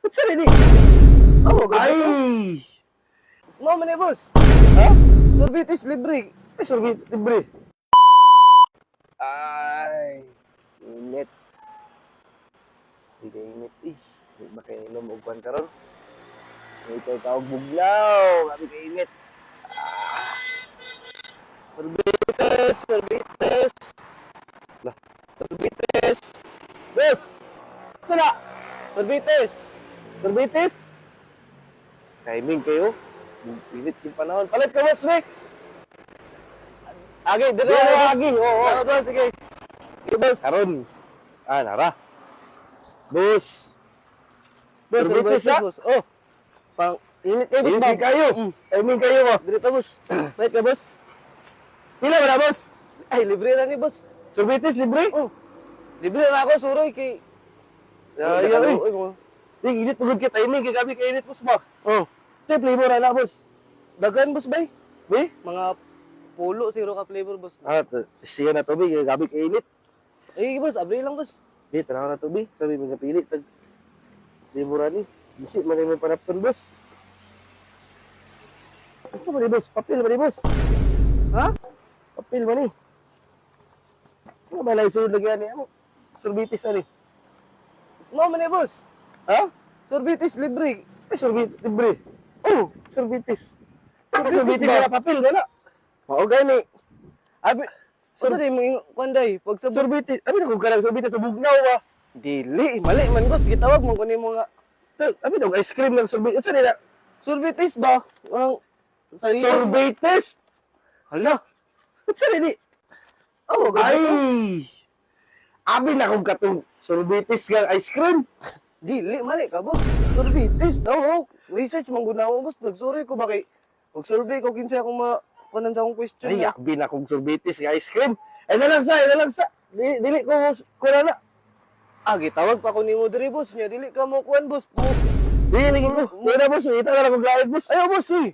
Sa rin Oh, Ay! mo man eh, boss. Ha? Sorbitis libre. Ay, sorbet, libre. Ay, init. Hindi ka init eh. Hindi ba kayo inom og kwan karon? Hindi kayo kaog buglaw. Grabe ka init. Sorbetes, sorbetes. Lah, sorbetes. Bes! Sana! Sorbetes! Sorbetes! Timing kayo. Pilit yung panahon. Palit ka, boss, Vic! Agi, dire Dire, boss. agi, oo. Salamat, boss. Sige. Sige, boss. Karon. Nara. Boss. Boss, Sorbitis sorbetes na? boss. Oh. Pang init kayo, boss. Hindi ba? kayo. Timing kayo, mo. Dire to, boss. Palit ka, boss. Pila ba na, boss? Ay, libre na ni boss. Sorbetes, libre? Oh. Libre na ako, suroy kay Ay, ay, ay. mo. Di, init pagod ka timing. Kaya gabi ka init, boss, ba? Oh. Sa flavor, na, boss. Dagan, boss, bay. Be? Mga pulo, zero ka flavor, boss. Siya na to, be. Kaya gabi ka init. Ay, boss, abri lang, boss. Be, tanaw na to, be. Sabi, mga pili. Tag, flavor, ni. Bisi, man yung panapon, boss. Ano ba ni, boss? Papel ba ni, boss? Ha? Papel ba ni? Ano ba lang sunod lagi ni? Ano? Sorbitis na ni. Mo man eh, boss. Ha? Sorbitis libre. Ay, sorbitis. Libre. Oh, Sorbitis. Sorbitis Sorbitis ba? na papel, wala. mao gani. Abi, sa di mo kanday pag sa Sorbitis. Abi na kung ka lang sorbitis sa bugnaw ba? dili, mali man boss, gitawag mo kunin mo nga Abi na ice cream ng sorbitis. Ano nila? sorbitis ba? Ang Sorbitis? Hala. Ba't sa nila? Oh, Ay! gani. Abi na kung katong sorbitis ng ice cream. Dili, mali ka boss. Sorbitis daw. Oh. Research man guna mo boss. Nagsurvey ko ba kay mag-survey ko kinsa akong kunan sa akong question. Ay, na. abi na kung sorbitis ng ice cream. Ay, nalang sa. Dili ko na. Ah, gitawag pa ko nimo diri boss niya. Dili ka mo kuan boss. Dili ko. Wala boss, ita na lang kung gawin boss. Ayo boss, uy.